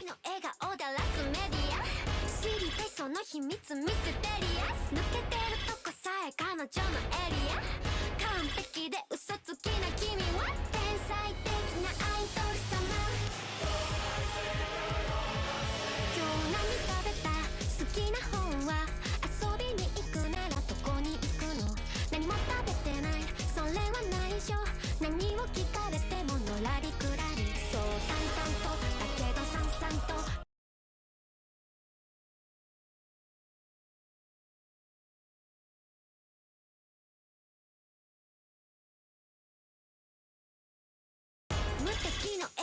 の笑顔だらすメディア知りたいその秘密ミステリアス抜けてるとこさえ彼女のエリア完璧で嘘つきな君は天才的なアイドル様今日何食べた好きな本は遊びに行くならどこに行くの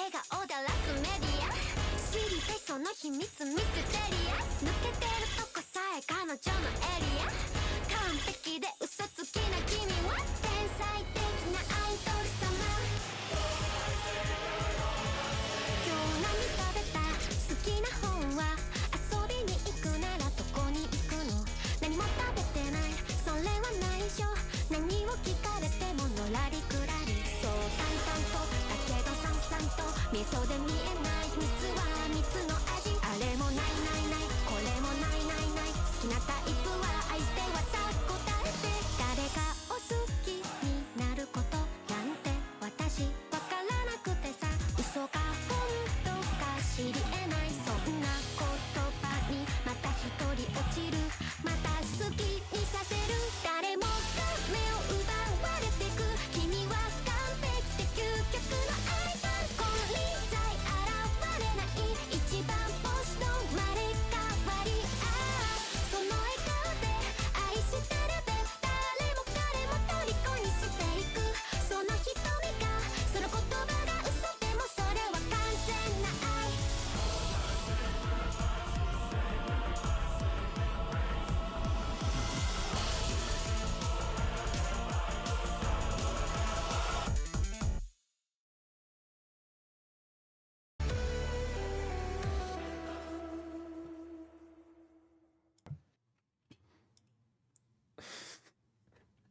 顔だらすメディア知りたいその秘密ミステリアス抜けてるとこさえ彼女のエリア完璧で嘘つきな君は天才的なアイドル様今日何食べた好きな本は遊びに行くならどこに行くの何も食べてないそれは内緒何を聞かれてものらりくらりそう淡々とだけどさんさんと味噌で見えない秘密は蜜の味あれもないないないこれもないないない好きなタイプは相手はさ答えて誰かを好きになることなんて私わからなくてさ嘘か本当か知り得ないそんな言葉にまた一人落ちるまた好きにさせる誰もが目を奪われてく君は完璧で究極のアイドル金輪際現れない一番星の生まれ変わりその笑顔で愛してるで誰も彼も虜にしていくその瞳がその言葉が嘘でもそれは完全な愛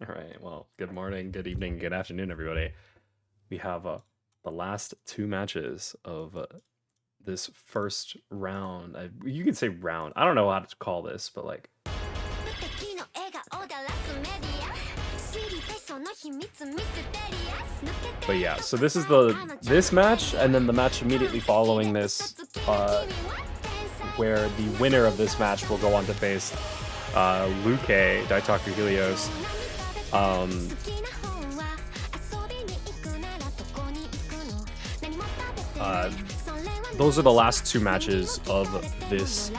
All right. Well, good morning, good evening, good afternoon, everybody. We have the last two matches of this first round. You can say round. I don't know how to call this, but like. But yeah, so this is this match, and then the match immediately following this, where the winner of this match will go on to face Luke, Daitaku Helios. Those are the last two matches of this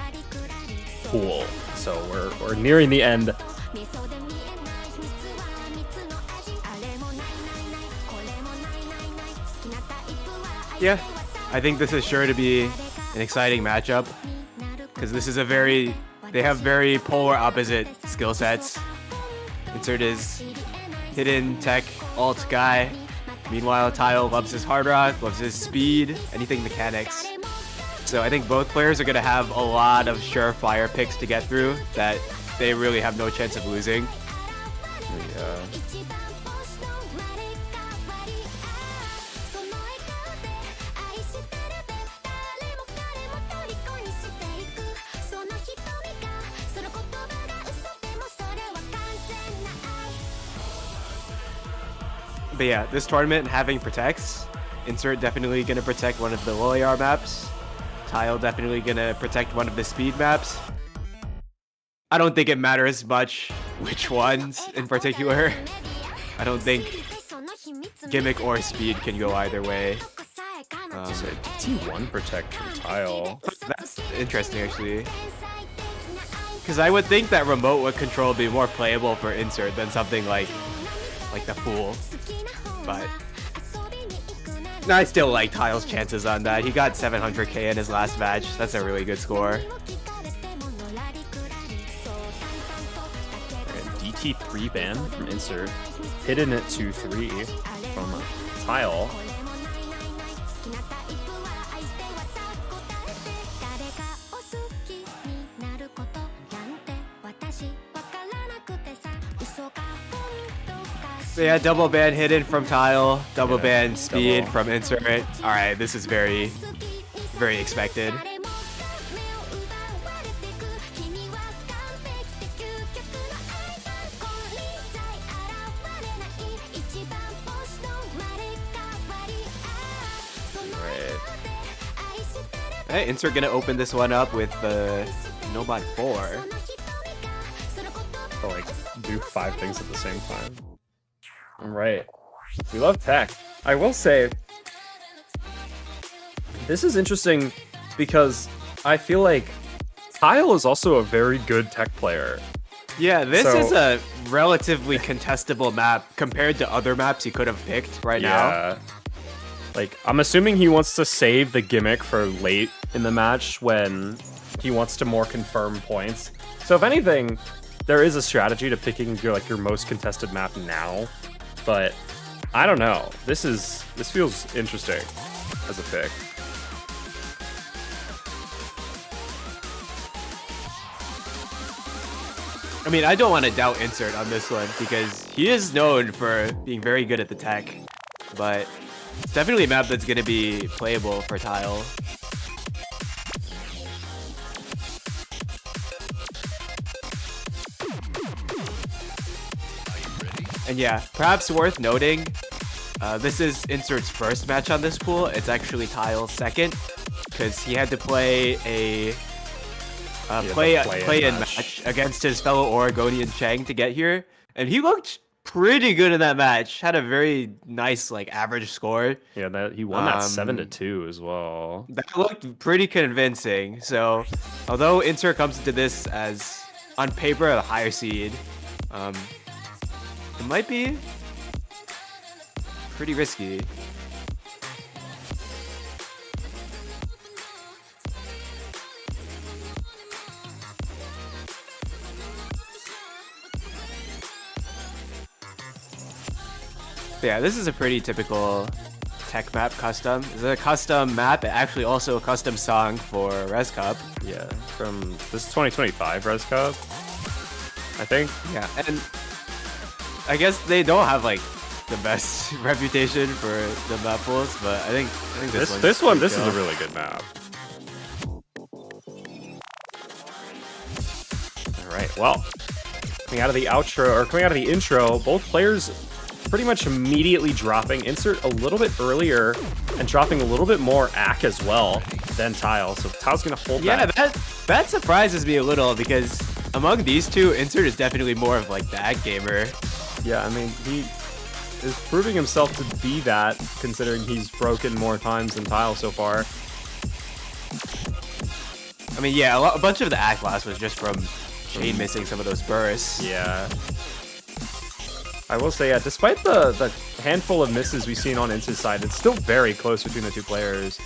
pool, so we're nearing the end. Yeah, I think this is sure to be an exciting matchup because this is they have very polar opposite skill sets. 1ncert is hidden tech alt guy. Meanwhile, Tile loves his hard rock, loves his speed, anything mechanics. So I think both players are going to have a lot of surefire picks to get through that they really have no chance of losing. Yeah. But yeah, this tournament having protects. 1ncert definitely going to protect one of the Loyar maps. Tile definitely going to protect one of the speed maps. I don't think it matters much which ones in particular. I don't think gimmick or speed can go either way. T1 protect from Tile. That's interesting actually. Because I would think that remote control would be more playable for 1ncert than something like the Fool. But I still like Tile's chances on that. He got 700k in his last match. That's a really good score. DT3 ban from 1ncert. Hidden at 2-3 from Tile. So yeah, double ban hidden from Tile, double ban speed from 1ncert. Alright, this is very, very expected. Hey, 1ncert gonna open this one up with the Nomad 4. To like do 5 things at the same time. Right. We love tech. I will say, this is interesting because I feel like Tile is also a very good tech player. Yeah, this is a relatively contestable map compared to other maps he could have picked right now. Like, I'm assuming he wants to save the gimmick for late in the match when he wants to more confirm points. So if anything, there is a strategy to picking your most contested map now, but I don't know. This feels interesting as a pick. I mean, I don't want to doubt 1ncert on this one because he is known for being very good at the tech, but it's definitely a map that's going to be playable for Tile. And yeah, perhaps worth noting, this is 1ncert's first match on this pool. It's actually Tile's second because he had to play a play-in match against his fellow Oregonian Cheng to get here, and he looked pretty good in that match. Had a very nice average score. Yeah, that he won that 7-2 as well. That looked pretty convincing. So, although 1ncert comes into this as on paper a higher seed, it might be pretty risky. Yeah, this is a pretty typical tech map custom. It's a custom map, actually also a custom song for Res Cup. Yeah, from this is 2025 Res Cup, I think. Yeah, and I guess they don't have the best reputation for the map pools, but I think this this is a really good map. All right, well, coming out of the intro, both players pretty much immediately dropping. 1ncert a little bit earlier and dropping a little bit more AC as well than Tile. So Tile's gonna hold that. Yeah, that surprises me a little because among these two, 1ncert is definitely more of the AC gamer. Yeah, I mean, he is proving himself to be that, considering he's broken more times than Tile so far. I mean, yeah, a bunch of the AC loss was just from chain missing some of those bursts. Yeah. I will say, yeah, despite the handful of misses we've seen on 1ncert's side, it's still very close between the two players.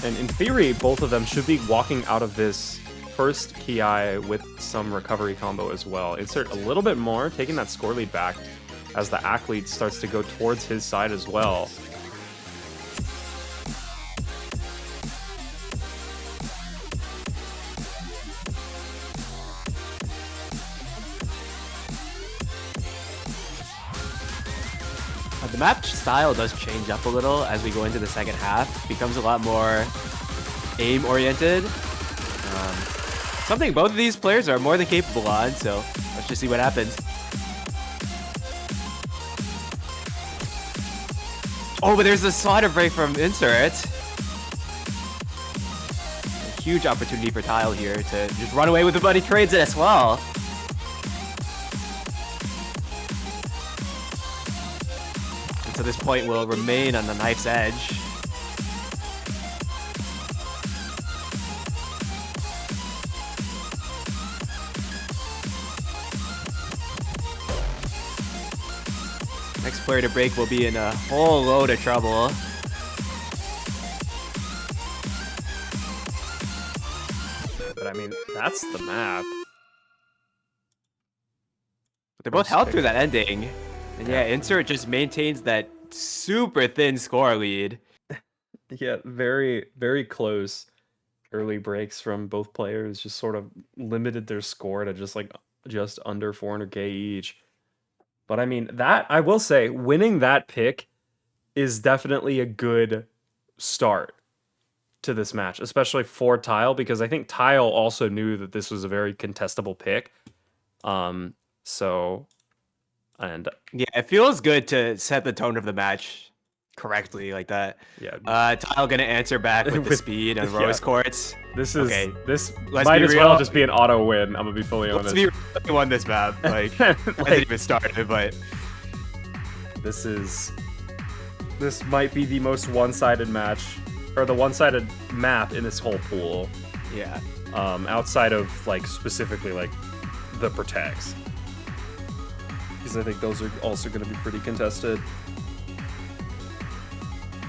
And in theory, both of them should be walking out of this first Ki with some recovery combo as well. 1ncert a little bit more, taking that score lead back as the AC lead starts to go towards his side as well. The map style does change up a little as we go into the second half. It becomes a lot more aim-oriented. Something both of these players are more than capable on, so let's just see what happens. Oh, but there's a slaughter break from 1ncert. A huge opportunity for Tile here to just run away with the buddy trades it as well. So this point will remain on the knife's edge. Next player to break will be in a whole load of trouble. But I mean, that's the map. But they both held through that ending. And yeah, 1ncert just maintains that super thin score lead. Yeah, very, very close early breaks from both players. Just sort of limited their score to just under 400k each. But I mean, that, I will say, winning that pick is definitely a good start to this match, especially for Tile, because I think Tile also knew that this was a very contestable pick. And yeah, it feels good to set the tone of the match correctly like that. Yeah. Tile gonna answer back with the speed on rose courts. This is okay. This Let's might be as real. well just be an auto win. I'm gonna be fully honest. Let's be real, won this map. Hasn't even started, but this might be the most one-sided match, or the one-sided map in this whole pool. Yeah. Outside of specifically the protects. Because I think those are also going to be pretty contested.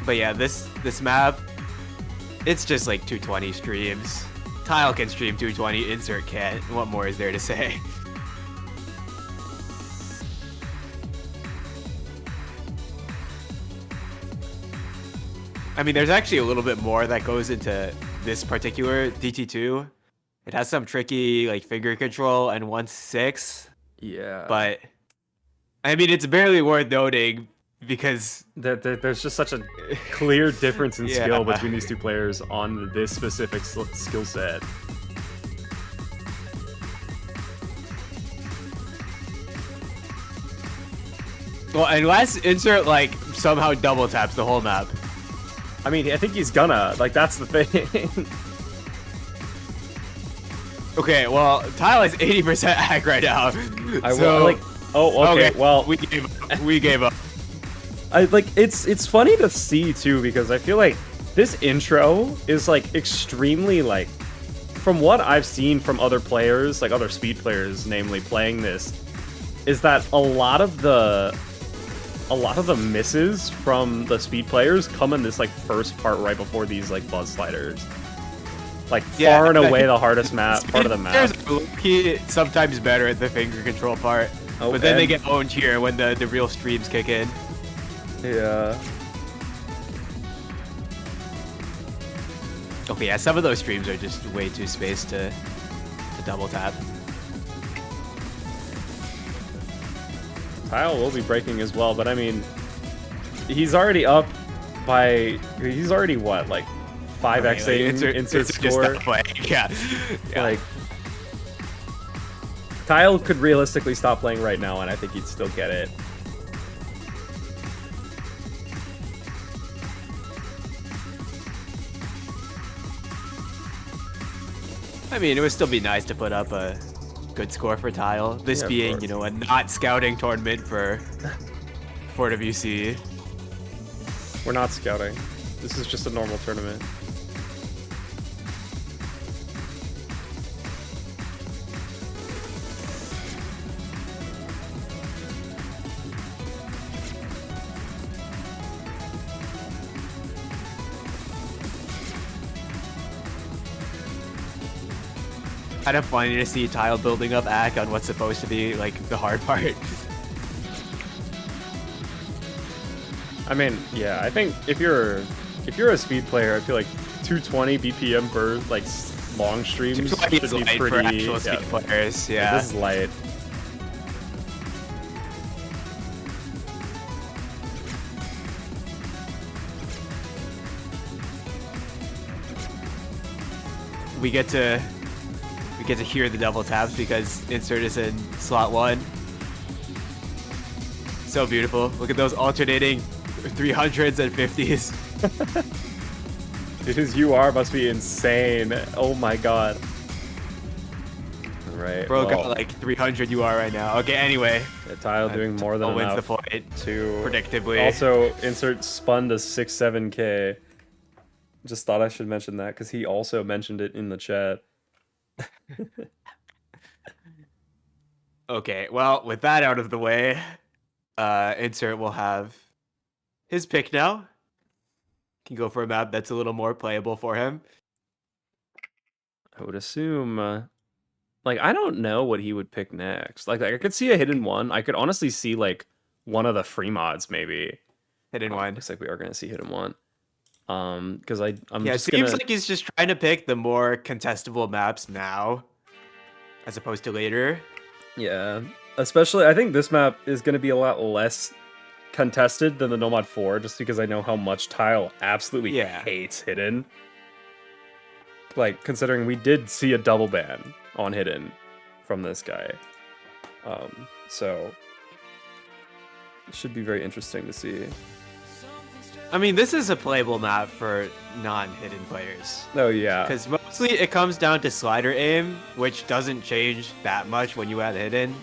But yeah, this map, it's just like 220 streams. Tile can stream 220, Insert can't. What more is there to say? I mean, there's actually a little bit more that goes into this particular DT2. It has some tricky like finger control and 1/6, Yeah. but I mean, it's barely worth noting because there's just such a clear difference in Yeah. skill between these two players on this specific skill set. well, unless Insert like somehow double taps the whole map. I mean, I think he's gonna. Like, that's the thing. Okay, well, Tile is 80% hack right now. Oh, okay. Well, we gave up. We gave up. It's funny to see too, because I feel like this intro is like extremely like, from what I've seen from other players, like other speed players, namely playing this, is that a lot of the misses from the speed players come in this like first part right before these like buzz sliders. Like far and away the hardest part of the map. There's sometimes better at the finger control part, but then they get owned here when the real streams kick in. Yeah. Okay, yeah, some of those streams are just way too spaced to double tap. Tile will be breaking as well, but I mean, he's already up by, he's already what, like 5xing insert score? Yeah. Like, Tile could realistically stop playing right now, and I think he'd still get it. I mean, it would still be nice to put up a good score for Tile. This being, you know, a not scouting tournament for WC. We're not scouting. This is just a normal tournament. Kind of funny to see Tile building up Ack on what's supposed to be like the hard part. I mean, yeah, I think if you're a speed player, I feel like 220 BPM per like long streams should be light pretty. For actual speed players, yeah. This is light. We get to hear the double taps because Insert is in slot 1. So beautiful. Look at those alternating 300s and 50s. Dude, his UR must be insane. Oh my god. Right. Bro got like 300 UR right now. Okay, anyway. Yeah, Tile doing more than wins enough the point to predictably. Also, Insert spun to 6-7K. Just thought I should mention that because he also mentioned it in the chat. Okay, well, with that out of the way, Insert will have his pick now. Can go for a map that's a little more playable for him. I would assume, like, I don't know what he would pick next. Like I could see a hidden one. I could honestly see like one of the free mods maybe. Hidden one. Looks like we are gonna see hidden one. Because I'm yeah, just it seems gonna... like he's just trying to pick the more contestable maps now, as opposed to later. Yeah, especially I think this map is gonna be a lot less contested than the Nomad 4, just because I know how much Tile absolutely hates hidden. Like, considering we did see a double ban on hidden from this guy. So it should be very interesting to see. I mean, this is a playable map for non-hidden players. Oh yeah. Because mostly it comes down to slider aim, which doesn't change that much when you add hidden.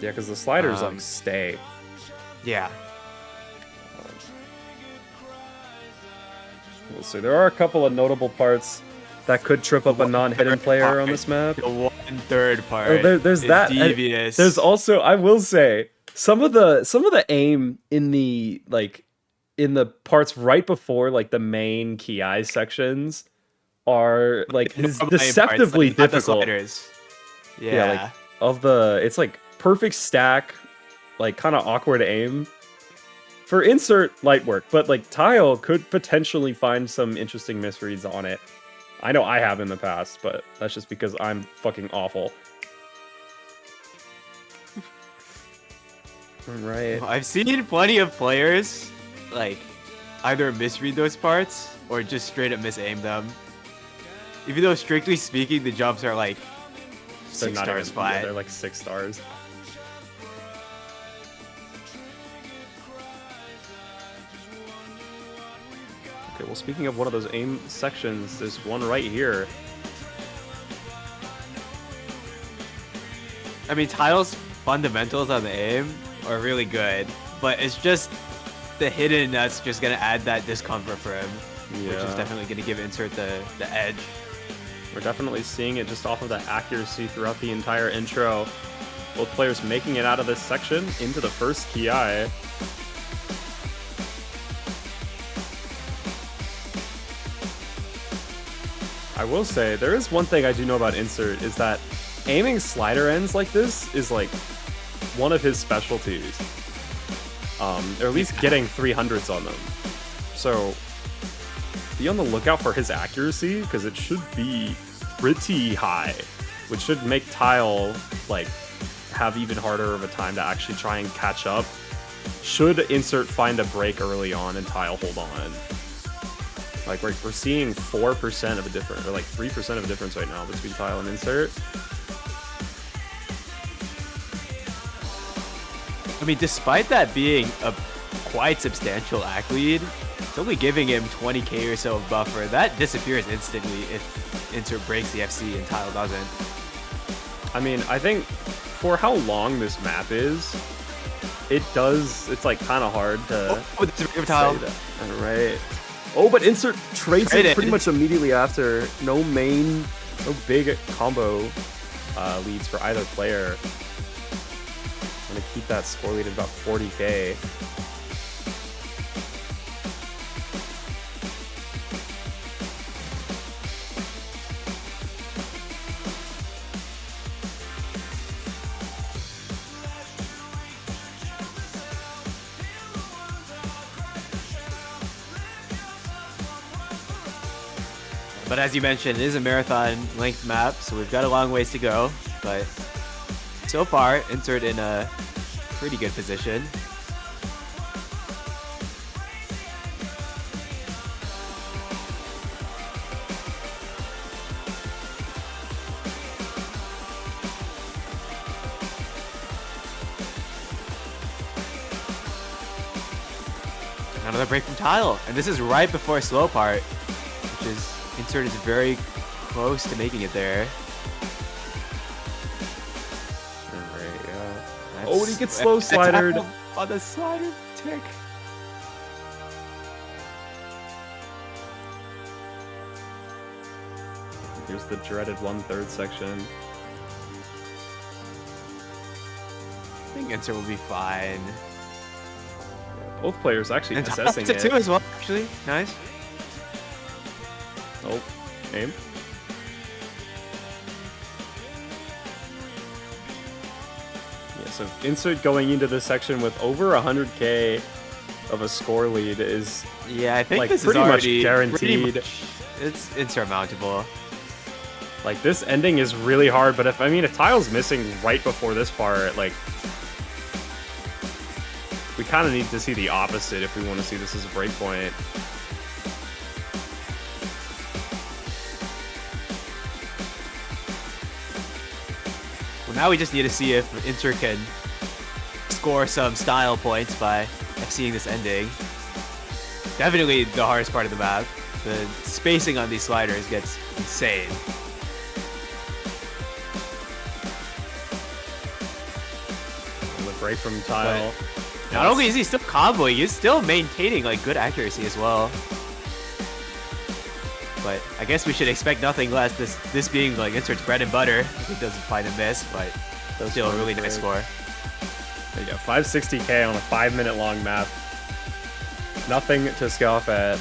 Yeah, because the sliders like stay. Yeah. We'll see. There are a couple of notable parts that could trip up a non-hidden player on this map. The 1/3 part. Oh, there's that. Devious. There's also, I will say, some of the aim in the like in the parts right before like the main Ki sections are like deceptively difficult. Yeah. Like it's like perfect stack, like kind of awkward aim. For insert, light work, but like Tile could potentially find some interesting misreads on it. I know I have in the past, but that's just because I'm fucking awful. Right. I've seen plenty of players like either misread those parts or just straight up misaim them. Even though strictly speaking, the jumps are like 6 stars flat. Yeah, they're like 6 stars. Okay, well, speaking of one of those aim sections, there's one right here. I mean, Tile's fundamentals on the aim are really good, but it's just the hidden that's just gonna add that discomfort for him, which is definitely gonna give 1ncert the edge. We're definitely seeing it just off of that accuracy throughout the entire intro. Both players making it out of this section into the first Ki. I will say, there is one thing I do know about 1ncert, is that aiming slider ends like this is like one of his specialties. Or at least getting 300s on them. So be on the lookout for his accuracy, because it should be pretty high, which should make Tile like have even harder of a time to actually try and catch up. Should 1ncert find a break early on and Tile hold on. Like we're seeing 4% of a difference, or like 3% of a difference right now between Tile and 1ncert. I mean, despite that being a quite substantial act lead, it's only giving him 20k or so of buffer. That disappears instantly if 1ncert breaks the FC and Tile doesn't. I mean, I think for how long this map is, it's like kind of hard to say Tile. That. All right. Oh, but 1ncert trades it pretty much immediately after. No big combo leads for either player. I'm gonna keep that score lead at about 40k. But as you mentioned, it is a marathon length map, so we've got a long ways to go. But so far, 1ncert in a pretty good position. Another break from Tile, and this is right before a slow part, which is 1ncert is very close to making it there. Alright, yeah. Oh, and he gets slow slidered on the slider tick. Here's the dreaded 1/3 section. I think 1ncert will be fine. Both players actually And assessing it it. too as well, actually. Nice. Oh, aim. Yeah, so 1ncert going into this section with over 100k of a score lead is I think like this pretty is much already guaranteed. It's insurmountable. Like this ending is really hard, but if Tile's missing right before this part, like we kind of need to see the opposite if we want to see this as a breakpoint. Well, now we just need to see if 1ncert can score some style points by seeing this ending. Definitely the hardest part of the map. The spacing on these sliders gets insane. And the break from Tile. Not only is he still comboing, he's still maintaining like good accuracy as well. But I guess we should expect nothing less. This being like 1ncert's bread and butter. If he doesn't find a miss, but still a really nice score. There you go, 560k on a 5-minute long map. Nothing to scoff at.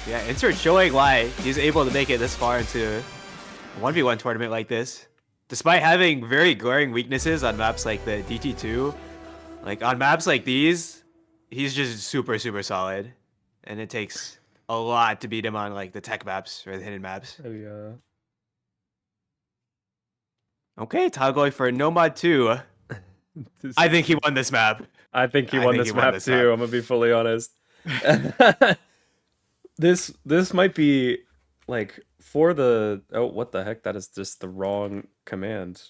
Yeah, Insert showing why he's able to make it this far into a 1v1 tournament like this. Despite having very glaring weaknesses on maps like the DT2, like on maps like these, he's just super, super solid. And it takes a lot to beat him on like the tech maps or the hidden maps. Oh, yeah. Okay, Tile going for Nomad 2. I think he won this map. I think he won this map too. I'm gonna be fully honest. This might be like for the what the heck? That is just the wrong command.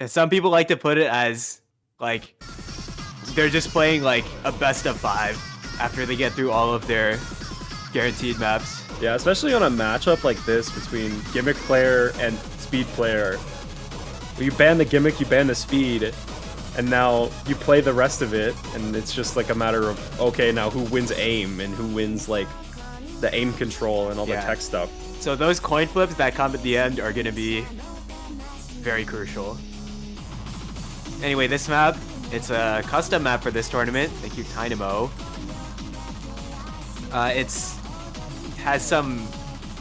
And some people like to put it as like they're just playing like a best of 5 after they get through all of their guaranteed maps. Yeah, especially on a matchup like this between gimmick player and speed player. You ban the gimmick, you ban the speed, and now you play the rest of it, and it's just like a matter of, okay, now who wins aim and who wins like the aim control and all the tech stuff. So those coin flips that come at the end are going to be very crucial. Anyway, this map, it's a custom map for this tournament. Thank you, Dynamo. It's has some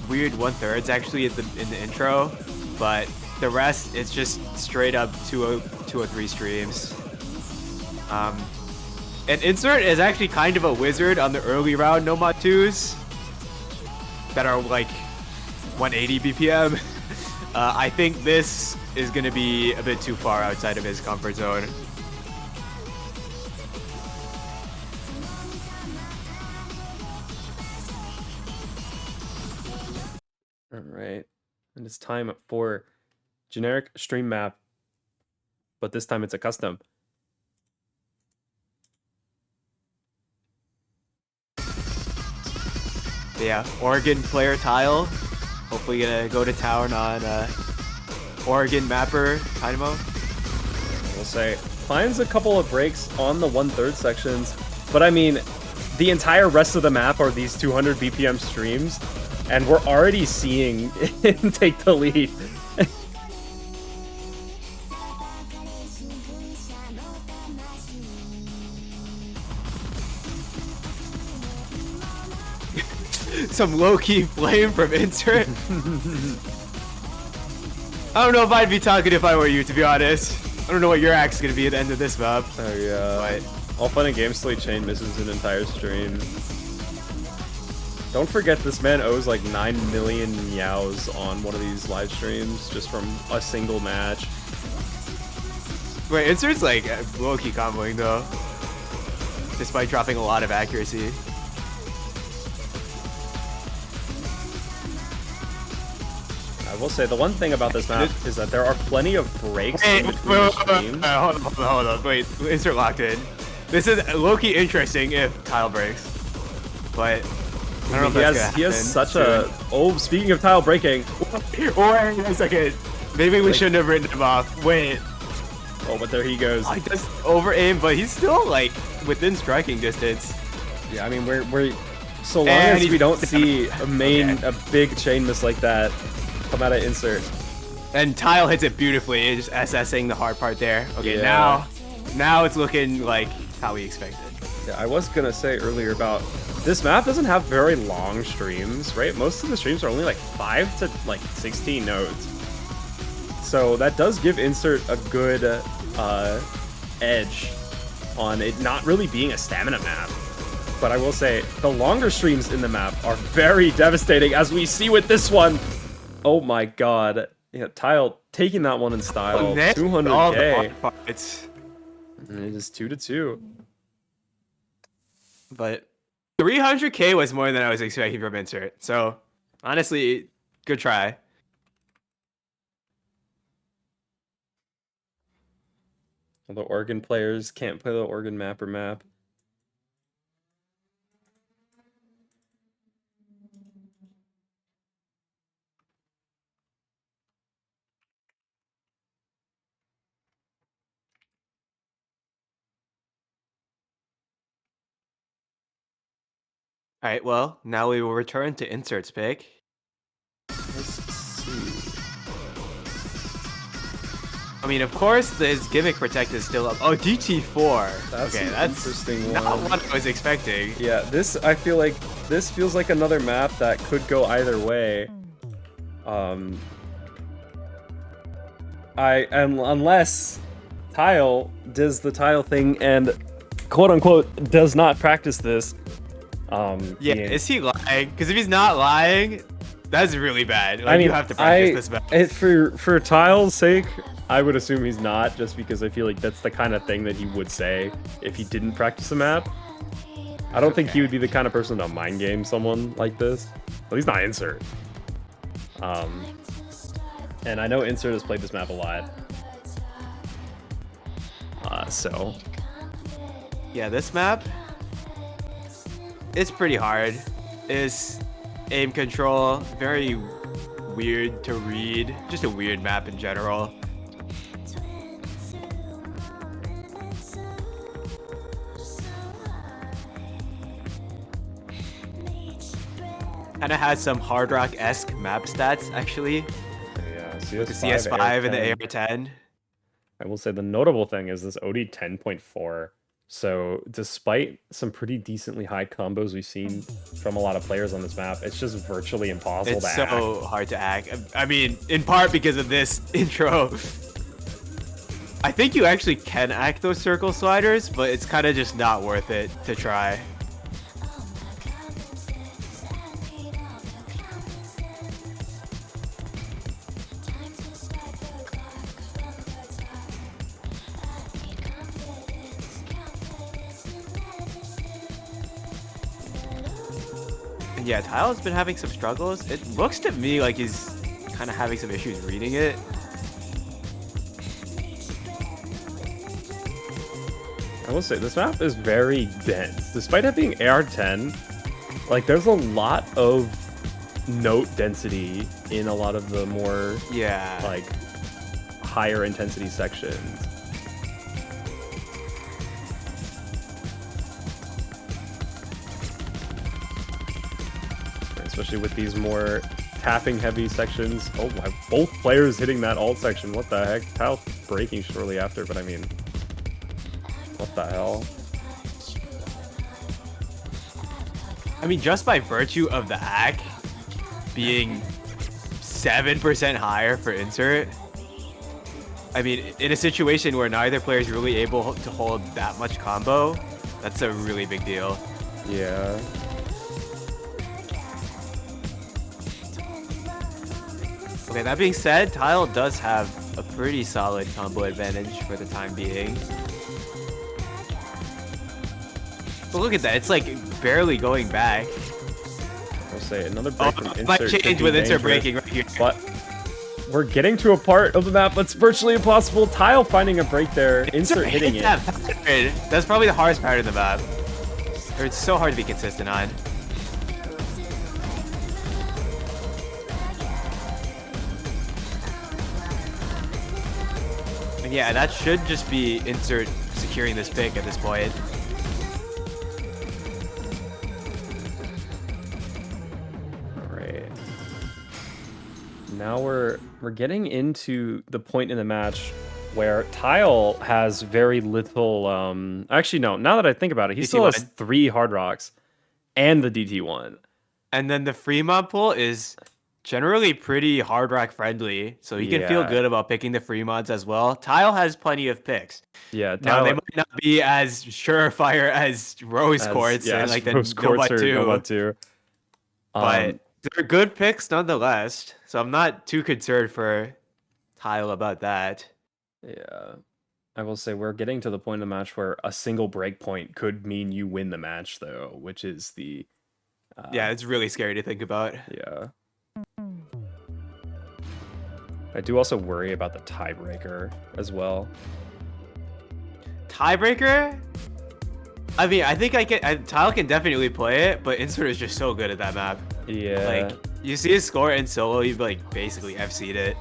weird 1/3s actually in the intro, but the rest it's just straight up 203 streams. And Insert is actually kind of a wizard on the early round Nomad 2s that are like 180 BPM. I think this is going to be a bit too far outside of his comfort zone. All right, and it's time for generic stream map, but this time it's a custom. Yeah, Oregon player Tile. Hopefully gonna go to town on Oregon mapper Dynamo. We'll say finds a couple of breaks on the 1/3 sections, but I mean, the entire rest of the map are these 200 BPM streams, and we're already seeing him take the lead. Some low-key flame from Insert. I don't know if I'd be talking if I were you, to be honest. I don't know what your axe is gonna be at the end of this map. Oh yeah. But all fun and games till Chain misses an entire stream. Don't forget this man owes like 9 million meows on one of these live streams just from a single match. wait, Insert's like low-key comboing though, despite dropping a lot of accuracy. I will say the one thing about this map is that there are plenty of breaks in between the streams. Hold on. Wait, Insert locked in. This is low-key interesting if Tile breaks, but I don't know if that's gonna he has happen such soon. a... Oh, speaking of Tile breaking. Wait a second. Maybe we shouldn't have written him off. Wait. Oh, but there he goes. I just over-aim, but he's still like within striking distance. Yeah, I mean, we're so long And as he's we don't see Okay. a big chain miss like that come out of Insert. And Tile hits it beautifully, just SSing the hard part there. Okay, Yeah. now it's looking like how we expected. Yeah, I was gonna say earlier about this map doesn't have very long streams, right? Most of the streams are only like 5 to like 16 nodes. So that does give Insert a good edge on it not really being a stamina map. But I will say the longer streams in the map are very devastating, as we see with this one. Oh my god. Yeah, Tile taking that one in style. 200k. It's And it is 2-2. but 300k was more than I was expecting from Insert. So honestly, good try. The Oregon players can't play the Oregon mapper map. All right, well, now we will return to Insert's pick. Let's see. I mean, of course, his gimmick protect is still up. Oh, DT4. That's okay, an that's interesting not one. what I was expecting. Yeah, I feel like this feels like another map that could go either way. Unless Tile does the Tile thing and quote unquote does not practice this. Yeah, is he lying? Because if he's not lying, that's really bad. Like, I mean, you have to practice this map. For Tile's sake, I would assume he's not, just because I feel like that's the kind of thing that he would say if he didn't practice the map. I don't think he would be the kind of person to mind game someone like this. At least not 1ncert. And I know 1ncert has played this map a lot. So Yeah, this map, it's pretty hard. It's aim control, very weird to read. Just a weird map in general. Kinda has some Hard Rock-esque map stats, actually. yeah, The CS5 and the AR-10. I will say the notable thing is this OD 10.4. So despite some pretty decently high combos we've seen from a lot of players on this map, it's just virtually impossible It's to act. so hard to act. I mean, in part because of this intro. I think you actually can act those circle sliders, but it's kind of just not worth it to try. And yeah, Tile's been having some struggles. It looks to me like he's kind of having some issues reading it. I will say this map is very dense. Despite it being AR-10, like there's a lot of note density in a lot of the more like higher intensity sections. Especially with these more tapping heavy sections. Oh, both players hitting that alt section. What the heck? Tile breaking shortly after, but I mean, what the hell? I mean, just by virtue of the hack being 7% higher for 1ncert, I mean, in a situation where neither player is really able to hold that much combo, that's a really big deal. Yeah. Okay, that being said, Tile does have a pretty solid combo advantage for the time being. But look at that, it's like barely going back. I'll say another break from 1ncert. It might change could be with 1ncert dangerous, breaking right here. But we're getting to a part of the map that's virtually impossible. Tile finding a break there, 1ncert hitting it. That's probably the hardest part of the map. Or it's so hard to be consistent on. And yeah, that should just be 1ncert securing this pick at this point. Alright. Now we're getting into the point in the match where Tile has very little actually no, now that I think about it, he still has 3 hard rocks and the DT1. And then the free mod pool is generally pretty hard rock friendly, so you can feel good about picking the free mods as well. Tile has plenty of picks. Yeah, now they might not be as surefire as Rose Quartz and like the Nova 2. But they're good picks nonetheless, so I'm not too concerned for Tile about that. Yeah. I will say we're getting to the point in the match where a single break point could mean you win the match though, which is the yeah, it's really scary to think about. Yeah. I do also worry about the tiebreaker as well. Tiebreaker? I mean, I think Tile can definitely play it, but 1ncert is just so good at that map. Yeah. Like, you see his score in solo, you've like basically FC'd it.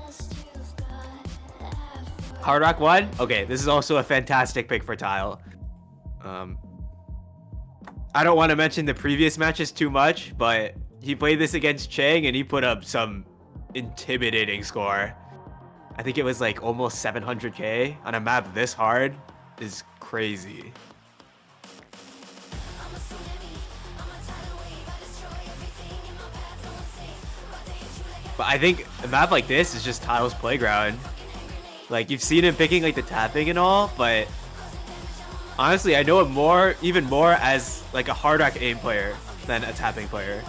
Hard Rock 1? Okay, this is also a fantastic pick for Tile. I don't want to mention the previous matches too much, but he played this against Chang and he put up some intimidating score. I think it was like almost 700k on a map this hard is crazy. But I think a map like this is just Tile's playground. Like, you've seen him picking like the tapping and all, but honestly, I know it even more as like a hard rock aim player than a tapping player.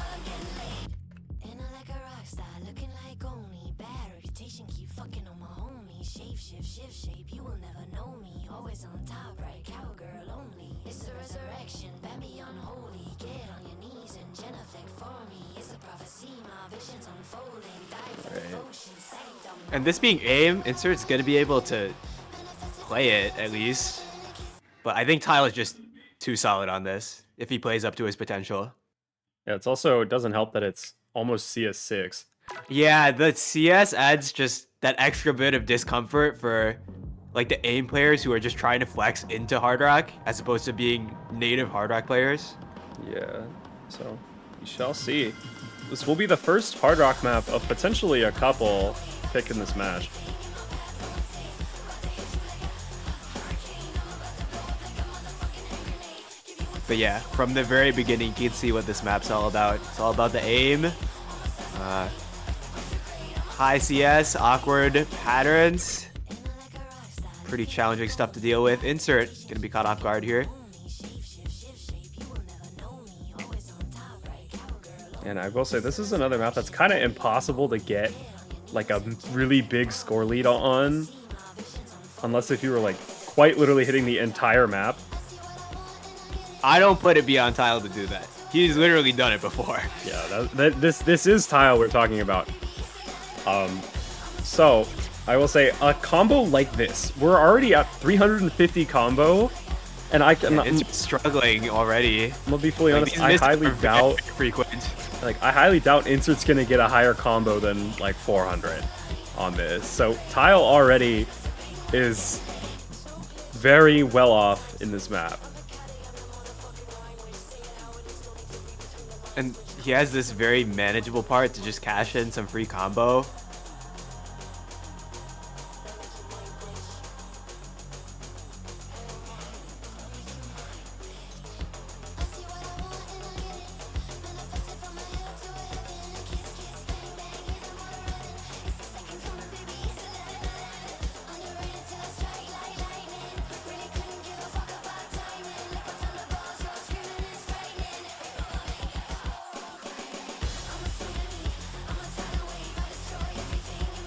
And this being aim, 1ncert gonna be able to play it at least. But I think Tile is just too solid on this if he plays up to his potential. Yeah, it's also, it doesn't help that it's almost CS6. Yeah, the CS adds just that extra bit of discomfort for like the aim players who are just trying to flex into hard rock as opposed to being native hard rock players. Yeah, so we shall see. This will be the first hard rock map of potentially a couple picked in this match. But yeah, from the very beginning, you can see what this map's all about. It's all about the aim. High CS, awkward patterns. Pretty challenging stuff to deal with. 1ncert gonna be caught off guard here. And I will say, this is another map that's kind of impossible to get like a really big score lead on, unless if you were like quite literally hitting the entire map. I don't put it beyond Tile to do that. He's literally done it before. Yeah, this is Tile we're talking about. So I will say a combo like this, we're already at 350 combo, and I can. Yeah, it's struggling already. I'm gonna be fully honest. I highly doubt frequent. Like, I highly doubt 1ncert's gonna get a higher combo than like 400 on this. So Tile already is very well off in this map. And he has this very manageable part to just cash in some free combo.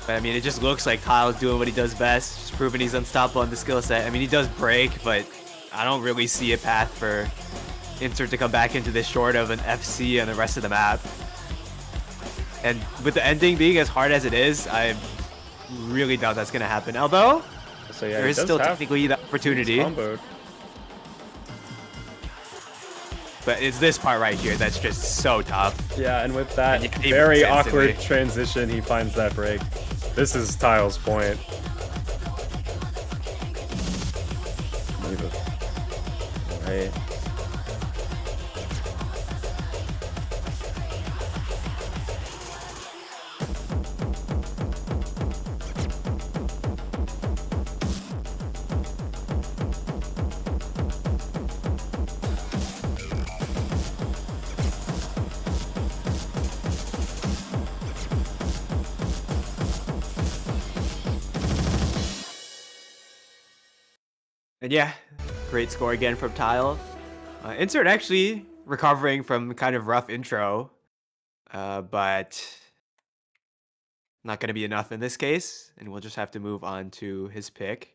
But I mean, it just looks like Tile's doing what he does best, just proving he's unstoppable on the skill set. I mean, he does break, but I don't really see a path for 1ncert to come back into this short of an FC on the rest of the map. And with the ending being as hard as it is, I really doubt that's going to happen. Although, so yeah, there is still technically the opportunity. But it's this part right here that's just so tough. Yeah, and with that very awkward transition, he finds that break. This is Tile's point. Right. And yeah, great score again from Tile. 1ncert actually recovering from kind of rough intro, but not going to be enough in this case, and we'll just have to move on to his pick.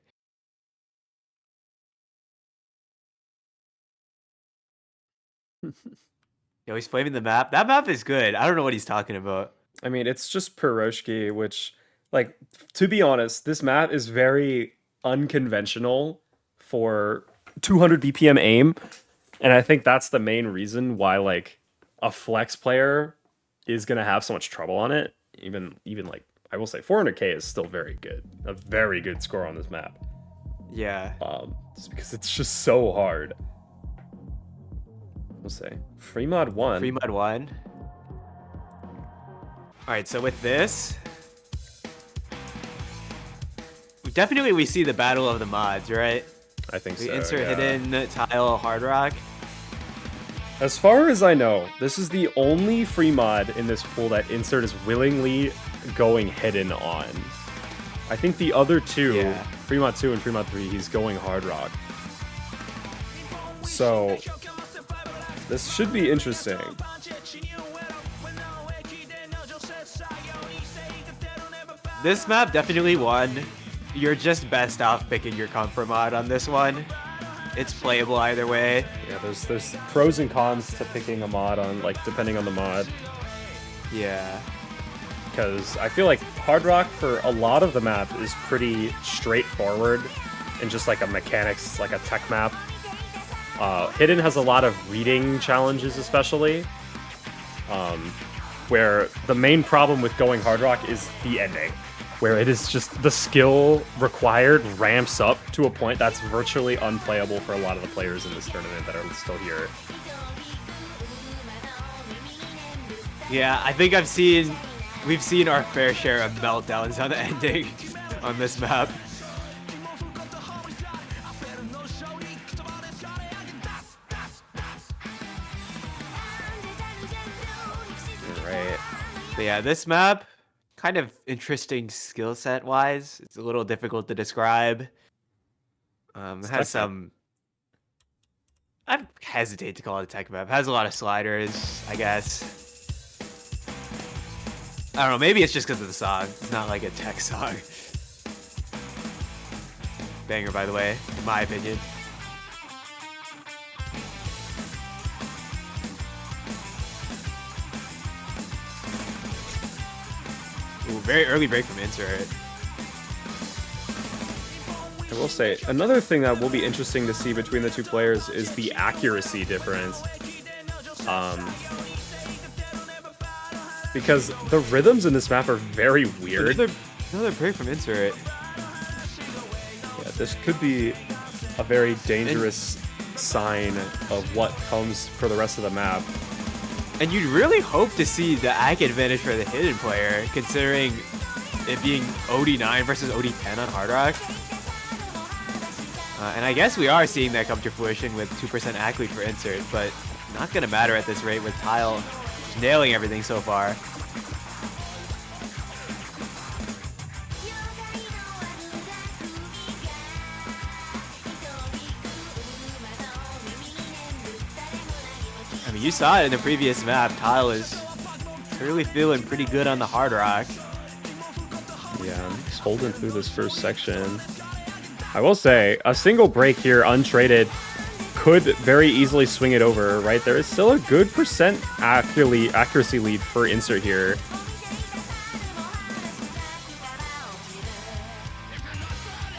Yo, he's flaming the map. That map is good. I don't know what he's talking about. I mean, it's just Piroshki, which, like, to be honest, this map is very unconventional for 200 BPM aim, and I think that's the main reason why like a flex player is gonna have so much trouble on it. Even like, I will say 400k is still very good, a very good score on this map. Yeah. Just because it's just so hard. We'll say free mod 1. Free mod 1. All right, so with this, definitely we see the battle of the mods, right? I think We so. insert yeah. hidden, tile, hard rock. As far as I know, this is the only free mod in this pool that Insert is willingly going hidden on. I think the other two, Yeah. free mod 2 and free mod 3, he's going hard rock. So this should be interesting. This map definitely won. You're just best off picking your comfort mod on this one. It's playable either way. Yeah, there's pros and cons to picking a mod on, like, depending on the mod. Yeah. Because I feel like hard rock for a lot of the map is pretty straightforward and just like a mechanics, like a tech map. Hidden has a lot of reading challenges, especially, where the main problem with going hard rock is the ending, where it is just the skill required ramps up to a point that's virtually unplayable for a lot of the players in this tournament that are still here. Yeah, I think we've seen our fair share of meltdowns on the ending on this map. Right. But yeah, this map, kind of interesting skill set wise. It's a little difficult to describe. It has some. I hesitate to call it a tech map. It has a lot of sliders, I guess. I don't know. Maybe it's just because of the song. It's not like a tech song. Banger, by the way, in my opinion. Ooh, very early break from Insert. I will say, another thing that will be interesting to see between the two players is the accuracy difference. Because the rhythms in this map are very weird. Another break from Insert. Yeah, this could be a very dangerous sign of what comes for the rest of the map. And you'd really hope to see the ag advantage for the hidden player, considering it being OD9 versus OD10 on Hard Rock. And I guess we are seeing that come to fruition with 2% ag lead for Insert, but not going to matter at this rate with Tile nailing everything so far. I mean, you saw it in the previous map. Tile is clearly feeling pretty good on the Hard Rock. Yeah, he's holding through this first section. I will say, a single break here, untraded, could very easily swing it over, right? There is still a good percent accuracy lead for Insert here.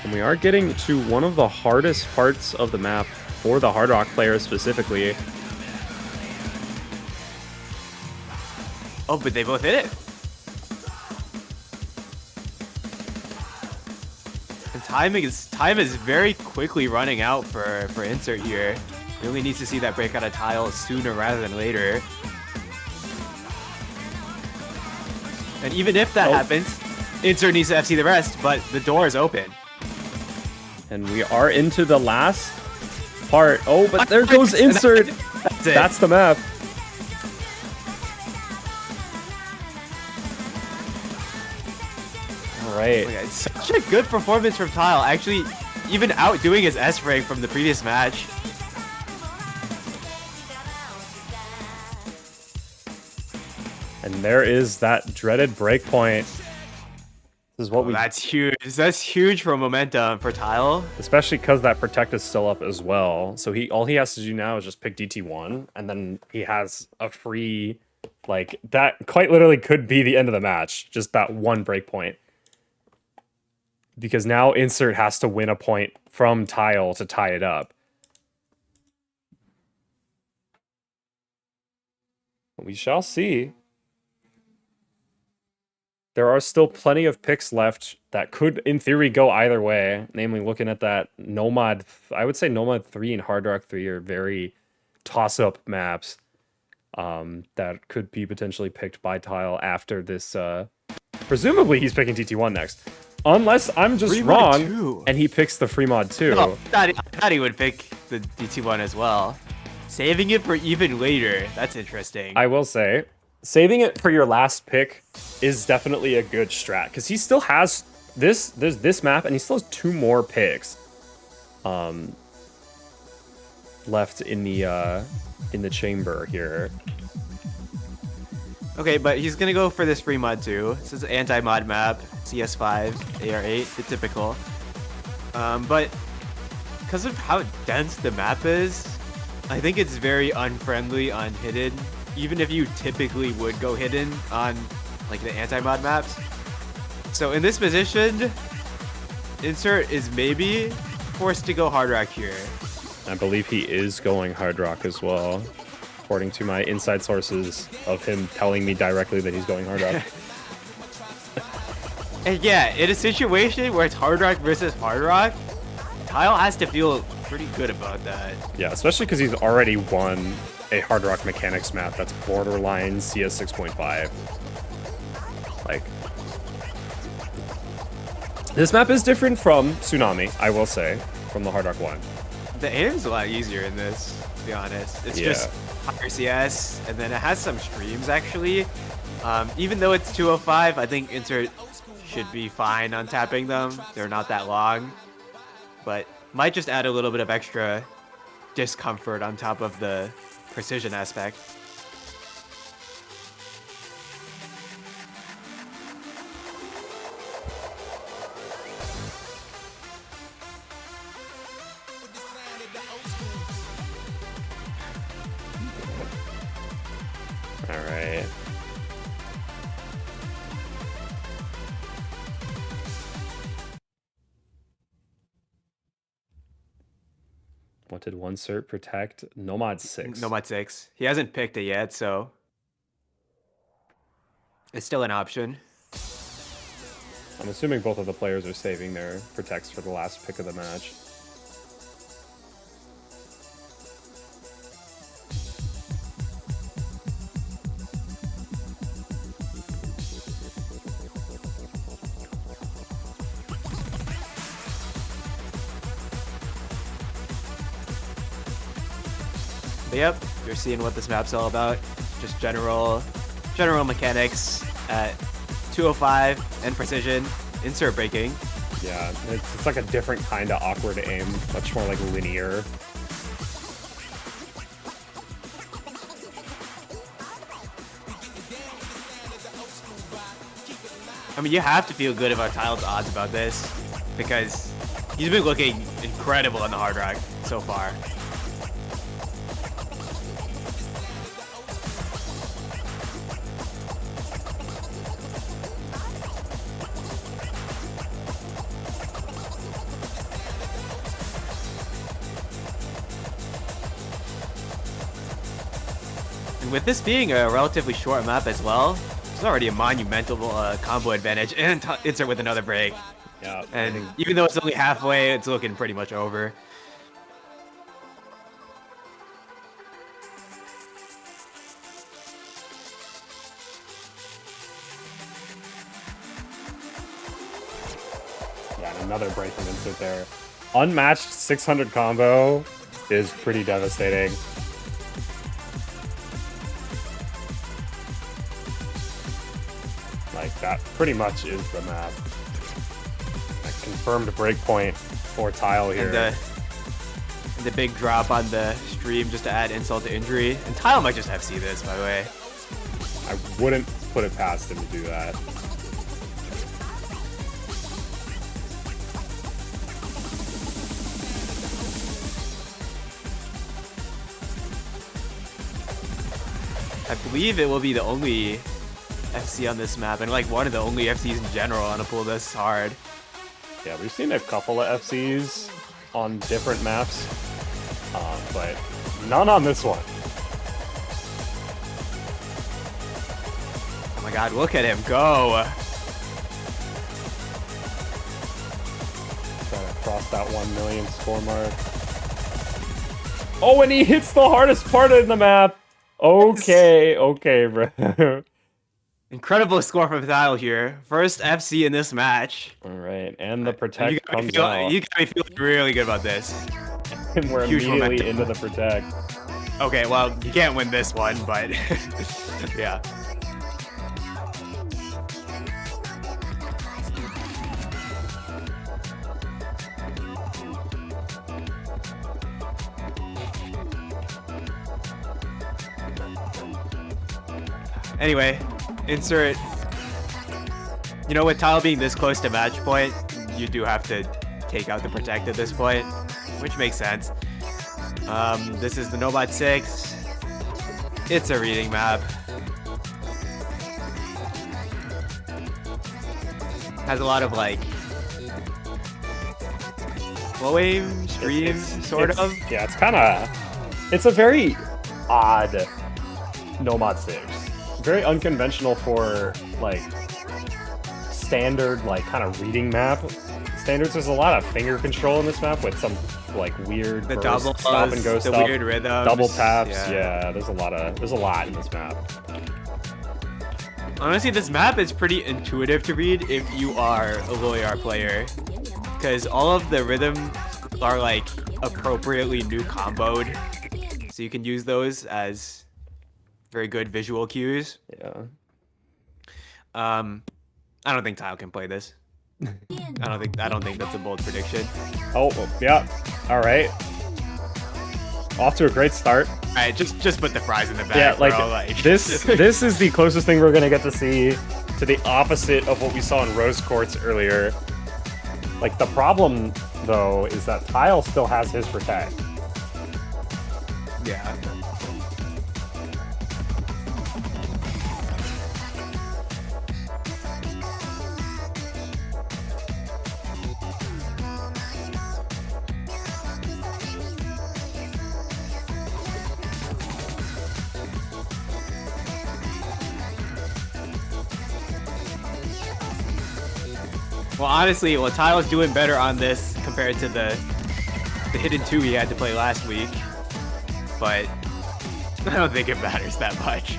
And we are getting to one of the hardest parts of the map for the Hard Rock players specifically. Oh, but they both hit it. And time is very quickly running out for Insert here. Really needs to see that break out of Tile sooner rather than later. And even if that happens, Insert needs to FC the rest, but the door is open. And we are into the last part. Oh, but there goes Insert. That's it. That's the map. All right. Okay, it's such a good performance from Tile. Actually, even outdoing his S rank from the previous match. And there is that dreaded breakpoint. This is what we. That's huge. That's huge for momentum for Tile. Especially because that protect is still up as well. So all he has to do now is just pick DT1, and then he has a free, like, that quite literally could be the end of the match. Just that one breakpoint. Because now Insert has to win a point from Tile to tie it up. We shall see. There are still plenty of picks left that could, in theory, go either way. Namely, looking at that Nomad, I would say Nomad 3 and Hard Rock 3 are very toss-up maps that could be potentially picked by Tile after this. Presumably, he's picking TT1 next. Unless I'm just Free mod wrong 2. and he picks the free mod 2. No, I thought he would pick the DT one as well. Saving it for even later. That's interesting. I will say, saving it for your last pick is definitely a good strat because he still has this map and he still has 2 more picks left in the chamber here. Okay, but he's gonna go for this free mod too. This is an anti-mod map, CS5, AR8, the typical. But because of how dense the map is, I think it's very unfriendly on hidden. Even if you typically would go hidden on like the anti-mod maps. So in this position, 1ncert is maybe forced to go hard rock here. I believe he is going hard rock as well, according to my inside sources of him telling me directly that he's going hard rock. And yeah, in a situation where it's hard rock versus hard rock, Tile has to feel pretty good about that. Yeah, especially because he's already won a hard rock mechanics map that's borderline CS 6.5. Like, this map is different from Tsunami, I will say, from the hard rock one. The aim's a lot easier in this, to be honest. It's Yeah. just higher CS, and then it has some streams actually. Even though it's 205, I think 1ncert should be fine on tapping them. They're not that long, but might just add a little bit of extra discomfort on top of the precision aspect. All right. What did 1ncert protect? Nomad 6. Nomad 6. He hasn't picked it yet, so it's still an option. I'm assuming both of the players are saving their protects for the last pick of the match. But yep, you're seeing what this map's all about. Just general mechanics at 205 and precision, 1ncert breaking. Yeah, it's like a different kind of awkward aim, much more like linear. I mean, you have to feel good about Tile's odds about this because he's been looking incredible in the hard rock so far. And with this being a relatively short map as well, it's already a monumental combo advantage, and 1ncert with another break. Yeah, And even though it's only halfway, it's looking pretty much over. yeah, and another break from 1ncert there. Unmatched 600 combo is pretty devastating. Like, that pretty much is the map. A confirmed breakpoint for Tile here. And the big drop on the stream just to add insult to injury. And Tile might just FC this, by the way. I wouldn't put it past him to do that. I believe it will be the only FC on this map, and like one of the only FCs in general on a pull this hard. Yeah, we've seen a couple of FCs on different maps, but none on this one. Oh my god, look at him go! Trying to cross that 1 million score mark. Oh, and he hits the hardest part in the map. Okay, okay, bro. Incredible score from Tile here. First FC in this match. All right, and the You protect got me comes out. you got me feeling really good about this. And we're Huge immediately momentum. into the protect. Okay, well, you can't win this one, but yeah. Anyway, insert. You know, with Tile being this close to match point, you do have to take out the protect at this point, which makes sense. This is the Nobot 6. It's a reading map. Has a lot of like flowing streams, sort of. Yeah, it's a very odd Nomad 6. Very unconventional for like standard like kind of reading map standards. There's a lot of finger control in this map with some like weird The burst, double stop and go the stuff, weird rhythms, double taps. yeah. There's a lot in this map. Honestly, this map is pretty intuitive to read if you are a Loyar player, because all of the rhythms are like appropriately new comboed, so you can use those as very good visual cues. Yeah. I don't think Tile can play this. I don't think that's a bold prediction. Oh, yeah. All right. Off to a great start. All right, just put the fries in the bag. Yeah, like, bro. this is the closest thing we're gonna get to see to the opposite of what we saw in Rose Quartz earlier. Like, the problem though is that Tile still has his protect. Yeah. Well, honestly, Tile's doing better on this compared to the hidden 2 he had to play last week, but I don't think it matters that much.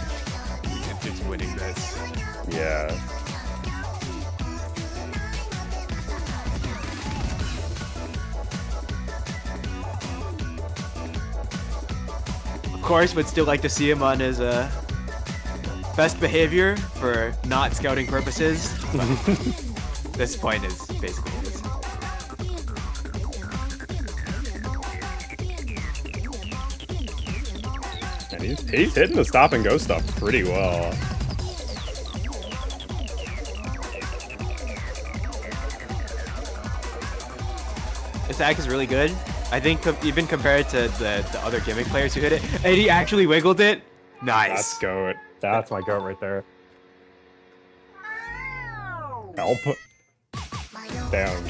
He's just winning this. Yeah. Of course, would still like to see him on his best behavior for not scouting purposes. This point is basically this. And he's hitting the stop and go stuff pretty well. This attack is really good. I think even compared to the other gimmick players who hit it, and he actually wiggled it. Nice. That's goat. That's my goat right there. Help. Down.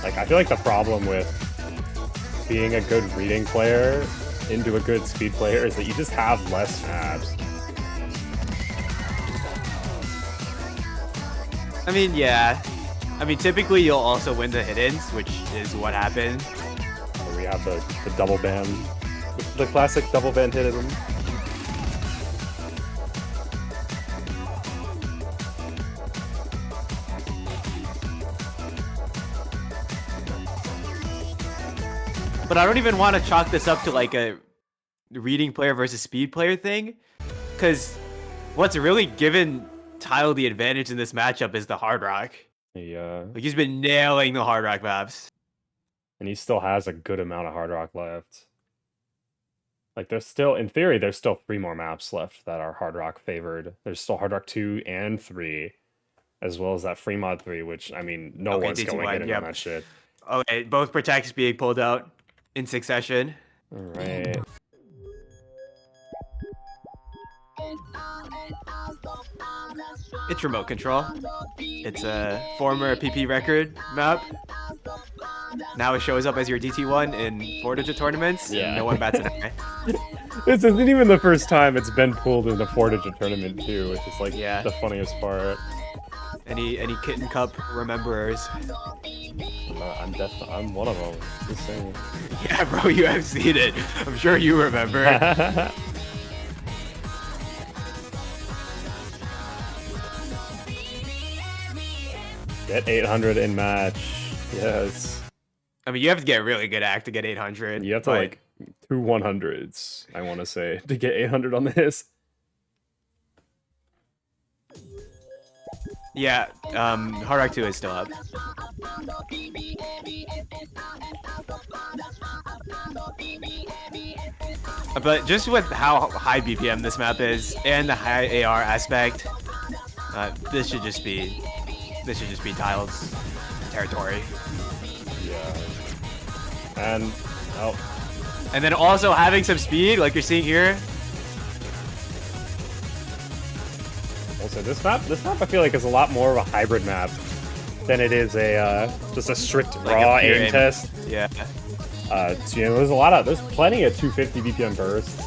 Like, I feel like the problem with being a good reading player into a good speed player is that you just have less maps. I mean, yeah. I mean, typically you'll also win the hit-ins, which is what happened. So we have the double band, the classic double band hit in. But I don't even want to chalk this up to like a reading player versus speed player thing, because what's really given Tile the advantage in this matchup is the hard rock. Yeah. Like, he's been nailing the hard rock maps. And he still has a good amount of hard rock left. Like, there's still, in theory, there's still 3 more maps left that are hard rock favored. There's still hard rock 2 and 3, as well as that free mod 3, which, I mean, no one's going in on that shit. Okay, both protects being pulled out in succession. All right. It's remote control. It's a former PP record map. Now it shows up as your DT1 in 4-digit tournaments. Yeah. No one bats an eye. This isn't even the first time it's been pulled in a 4-digit tournament, too, which is, like, Yeah. the funniest part. Any Kitten Cup rememberers? I'm one of them. Just saying. Yeah, bro, you have seen it. I'm sure you remember. Get 800 in match. Yes. I mean, you have to get a really good act to get 800. You have to like 2 100s, I want to say, to get 800 on this. Yeah, Hard Rock 2 is still up. But just with how high BPM this map is and the high AR aspect, this should just be Tile's territory. Yeah. And and then also having some speed, like you're seeing here. Also, this map I feel like is a lot more of a hybrid map than it is a just a strict raw aim test. Yeah. So, you know, there's plenty of 250 BPM bursts.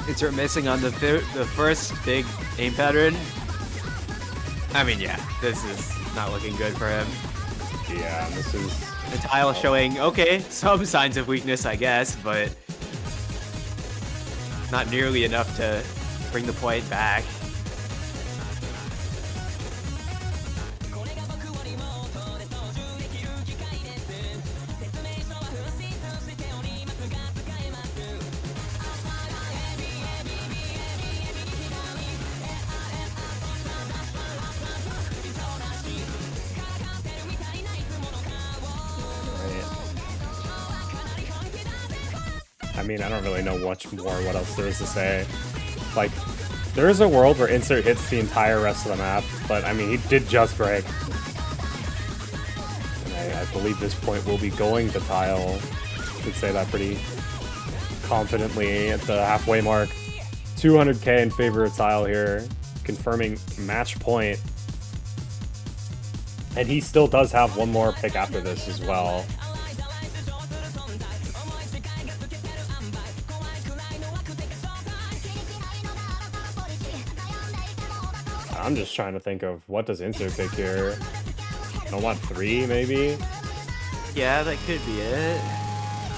It's missing on the first big aim pattern. I mean, yeah, this is not looking good for him. Yeah, this is... The Tile showing, okay, some signs of weakness, I guess, but not nearly enough to bring the point back. I mean, I don't really know what else there is to say. Like, there is a world where 1ncert hits the entire rest of the map, but I mean, he did just break. And I believe this point will be going to Tile. I could say that pretty confidently at the halfway mark. 200k in favor of Tile here, confirming match point. And he still does have one more pick after this as well. I'm just trying to think of what does 1ncert pick here. Nomad 3 maybe? Yeah, that could be it.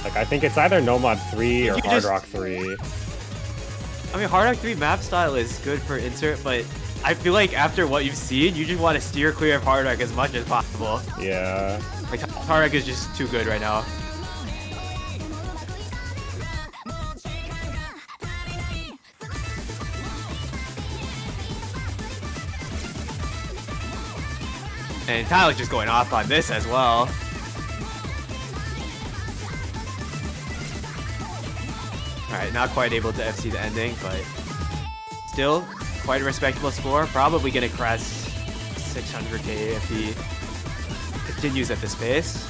Like, I think it's either Nomad 3 or Hard Rock 3. I mean, Hard Rock 3 map style is good for 1ncert, but I feel like after what you've seen, you just want to steer clear of Hard Rock as much as possible. Yeah. Like, Hard Rock is just too good right now. And Tyler's just going off on this as well. Alright, not quite able to FC the ending, but still quite a respectable score. Probably gonna crest 600k if he continues at this pace.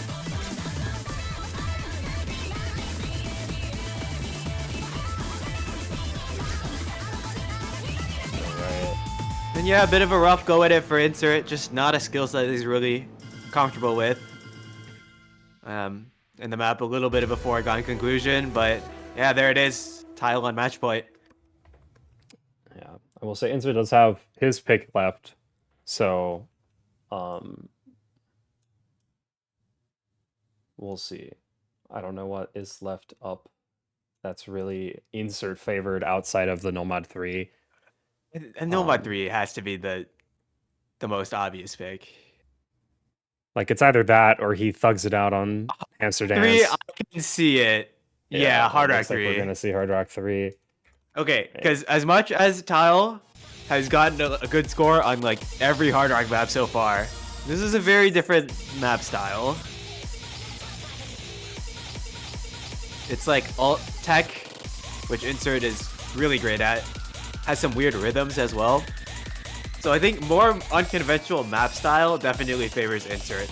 And yeah, a bit of a rough go at it for 1ncert, just not a skill set he's really comfortable with. And the map, a little bit of a foregone conclusion, but yeah, there it is. Tile on match point. Yeah, I will say 1ncert does have his pick left, so we'll see. I don't know what is left up that's really 1ncert favored outside of the Nomad 3. And Nomad 3 has to be the most obvious pick. Like, it's either that or he thugs it out on Amsterdam. 3, I can see it. Yeah, Hard Rock 3. Like we're gonna see Hard Rock 3. Okay, because as much as Tile has gotten a good score on like every Hard Rock map so far, this is a very different map style. It's like alt tech, which 1ncert is really great at. Has some weird rhythms as well. So I think more unconventional map style definitely favors 1ncert.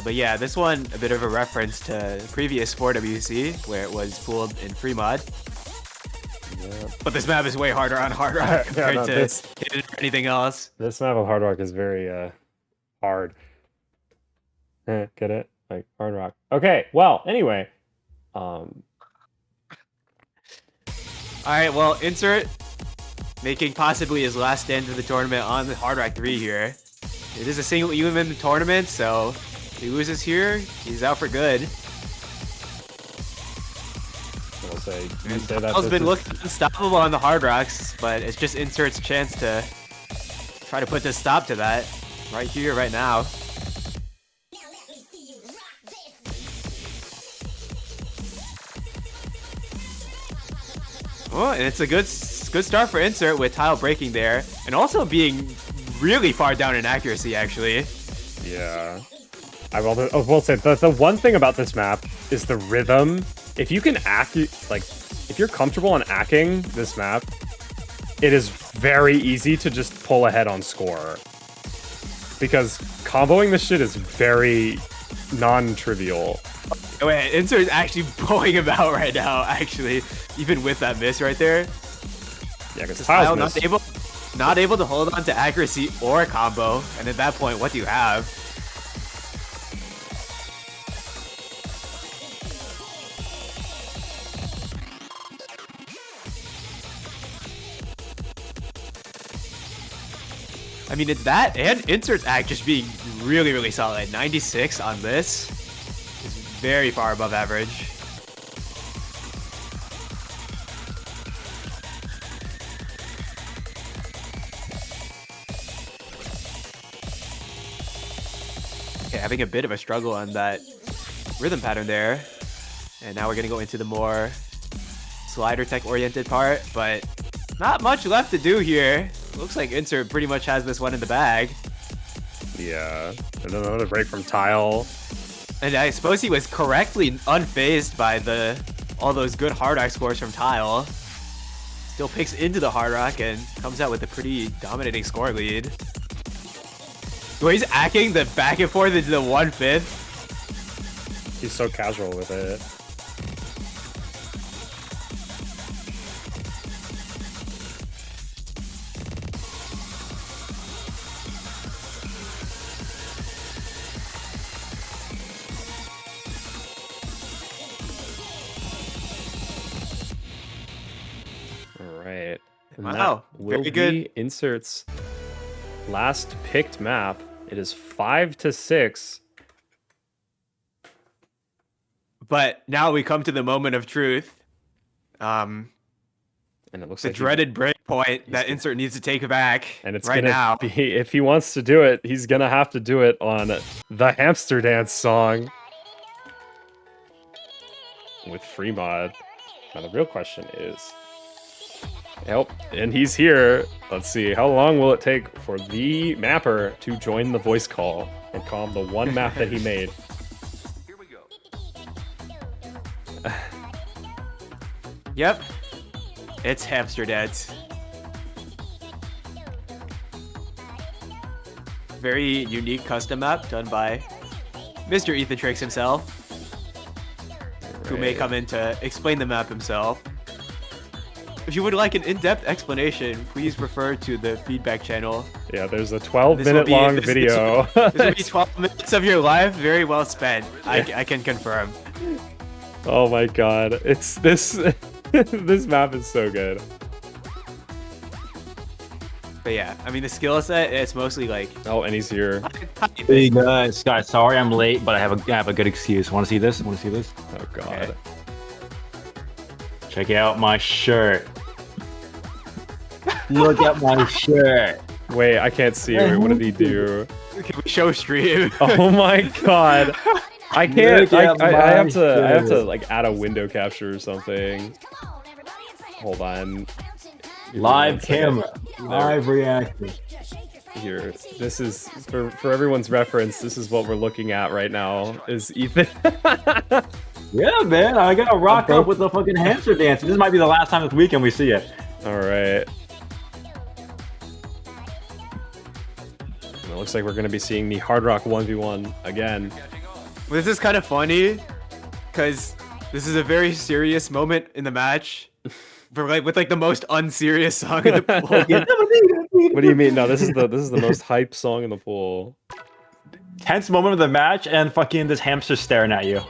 But yeah, this one a bit of a reference to previous 4WC where it was pooled in free mod. Yeah. But this map is way harder on Hard Rock compared to Hidden or anything else. This map of Hard Rock is very hard. Get it? Like Hard Rock. Okay, well, anyway. Alright, well, 1ncert making possibly his last stand of the tournament on the Hard Rock 3 here. It is a single elimination tournament, so if he loses here, he's out for good. I'll say, you say that He's been looking unstoppable on the Hard Rocks, but it's just 1ncert's chance to try to put this stop to that right here, right now. Oh, and it's a good start for 1ncert with tile breaking there, and also being really far down in accuracy, actually. Yeah. I will say, the one thing about this map is the rhythm. If you can if you're comfortable in acking this map, it is very easy to just pull ahead on score. Because comboing this shit is very non-trivial. Wait, 1ncert is actually pulling him out right now, actually, even with that miss right there. Yeah, because Tile's not able to hold on to accuracy or combo, and at that point, what do you have? I mean, it's that, and 1ncert's act just being really, really solid. 96 on this is very far above average. Okay, having a bit of a struggle on that rhythm pattern there. And now we're gonna go into the more slider tech oriented part, but not much left to do here. Looks like 1ncert pretty much has this one in the bag. Yeah, and another break from Tile. And I suppose he was correctly unfazed by all those good Hard Rock scores from Tile. Still picks into the Hard Rock and comes out with a pretty dominating score lead. Well, he's acting the back and forth into the 1/5. He's so casual with it. Alright. Wow, will very good. be 1ncert's last picked map. It is 5-6. But now we come to the moment of truth. And it looks The like dreaded break point that 1ncert needs to take back and it's right gonna now. be, if he wants to do it, he's gonna have to do it on the Hamster Dance song with free mod. Now the real question is, and he's here. Let's see, how long will it take for the mapper to join the voice call and calm the one map that he made? Here we go. Yep. It's Hamster Dance. Very unique custom map done by Mr. Ethan Tricks himself, who may come in to explain the map himself. If you would like an in-depth explanation, please refer to the feedback channel. Yeah, there's a 12-minute long video. This will be 12 minutes of your life, very well spent. I can confirm. Oh my god, it's this. This map is so good. But yeah, I mean the skill set, it's mostly like. Oh, and he's here. Hey guys, sorry I'm late, but I have a good excuse. Want to see this? Want to see this? Oh god. Okay. Check out my shirt. Look at my shirt. Wait, I can't see. Wait, what did he do? Can we show stream? Oh my god. I can't. Look at I have to. I have to shirt. like add a window capture or something. Hold on. Live 1 second. camera. Live reaction. Here, this is for everyone's reference. This is what we're looking at right now. Is Ethan? Yeah, man. I gotta rock up with the fucking hamster dance. This might be the last time this weekend we see it. All right. It looks like we're going to be seeing the Hard Rock 1v1 again. This is kind of funny, because this is a very serious moment in the match, for with the most unserious song in the pool. What do you mean? No, this is the most hype song in the pool. Tense moment of the match, and fucking this hamster staring at you.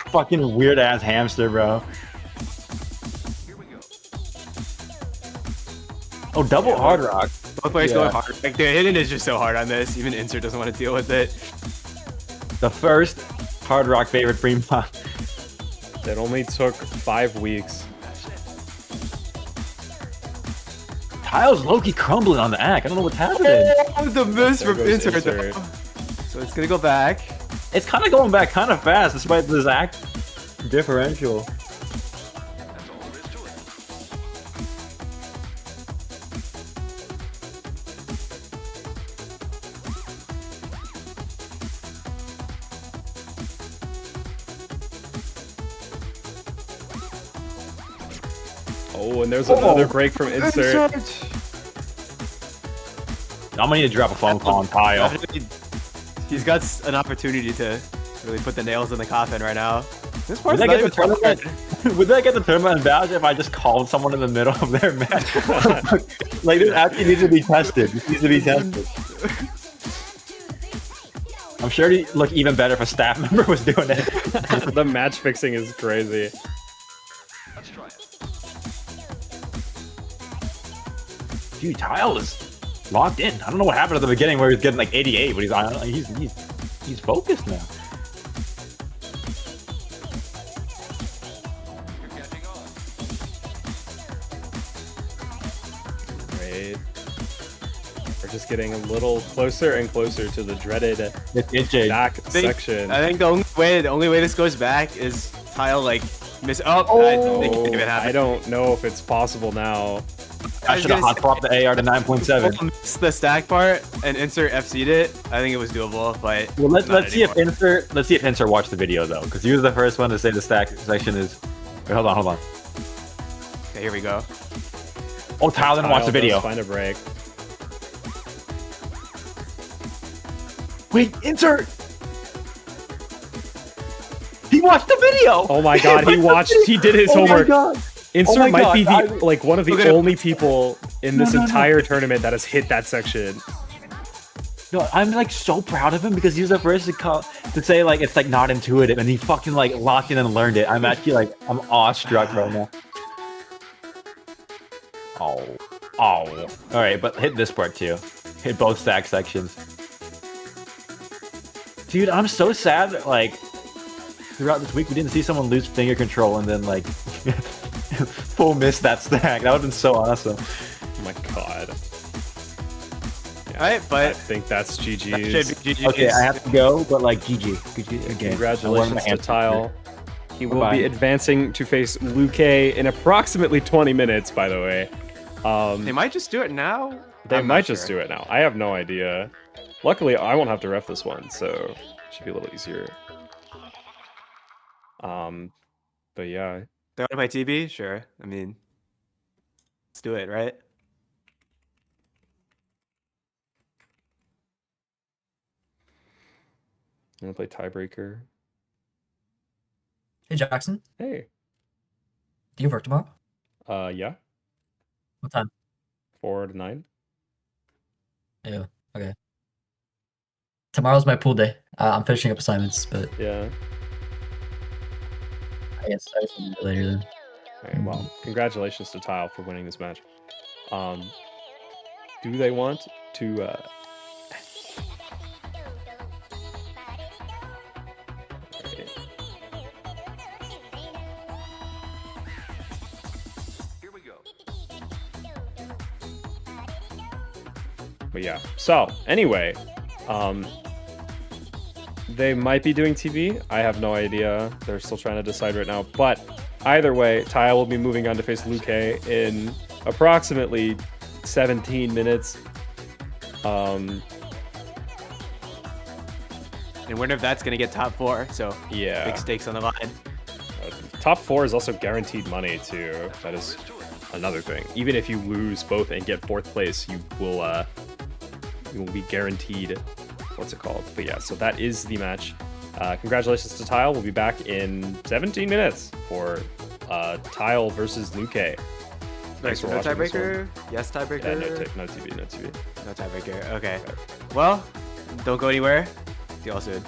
Fucking weird ass hamster, bro. Oh, double hard rock. Both players going hard. Like, the hidden is just so hard on this. Even 1ncert doesn't want to deal with it. The first hard rock favorite Fremont. It only took 5 weeks. Kyle's low-key crumbling on the act. I don't know what's happening. The miss There from goes 1ncert, though. 1ncert. So it's gonna go back. It's kind of going back kind of fast, despite this act differential. Oh, and there's another break from 1ncert. I'm gonna need to drop a phone call on Kyle. He's got an opportunity to really put the nails in the coffin right now. This Would part's that, not get even the tournament, would that get the tournament advantage if I just called someone in the middle of their match? Like, this actually needs to be tested. This needs to be tested. I'm sure it'd look even better if a staff member was doing it. The match fixing is crazy. Dude, Kyle is locked in. I don't know what happened at the beginning where he was getting like 88, but he's focused now. Great. We're just getting a little closer and closer to the dreaded back section. I think the only way this goes back is Kyle miss. Oh, I think it can't even happen. I don't know if it's possible now. I should have hot swapped the AR to 9.7. Missed the stack part and 1ncert FC'd it. I think it was doable, but Well, let's see if 1ncert watched the video though, because he was the first one to say the stack section is. Wait, hold on. Okay, here we go. Oh, Kyle didn't watch the video. Does find a break. Wait, 1ncert. He watched the video. Oh my god, he watched. He did his homework. Oh my god. 1ncert might be one of the Look at him. only people in this entire tournament that has hit that section. No, I'm like so proud of him because he was the first to say like it's like not intuitive, and he fucking like locked in and learned it. I'm actually like I'm awestruck right now. Oh. All right, but hit this part too. Hit both stack sections. Dude, I'm so sad. Like throughout this week, we didn't see someone lose finger control and then like full miss that stack. That would have been so awesome. Oh my god. Alright, but I think that's GG's. that should be GG's. Okay, I have to go, but like GG again. Congratulations to Tile. He will Bye-bye. be advancing to face Luke in approximately 20 minutes, by the way. They might just do it now. They I'm might not just sure. do it now. I have no idea. Luckily, I won't have to ref this one, so it should be a little easier. But yeah. Throw it my TB? Sure. I mean, let's do it, right? I'm gonna play tiebreaker. Hey Jackson, Hey. do you work tomorrow? Yeah. What time? 4 to 9. Yeah, okay. Tomorrow's my pool day. I'm finishing up assignments, but Yeah. I guess I just want to do it later then. Alright, well, congratulations to Tile for winning this match. Do they want to okay. But yeah. So anyway, they might be doing TV. I have no idea. They're still trying to decide right now. But either way, Taya will be moving on to face Luke in approximately 17 minutes. And winner of that's gonna get top 4. So Yeah. big stakes on the line. Top 4 is also guaranteed money too. That is another thing. Even if you lose both and get 4th place, you will be guaranteed what's it called? But yeah, so that is the match. Congratulations to Tile. We'll be back in 17 minutes for Tile versus Luke. Thanks for no watching this one. tiebreaker. Yes, tiebreaker. Yeah, no TV. No tiebreaker. Okay. Well, don't go anywhere. See y'all soon.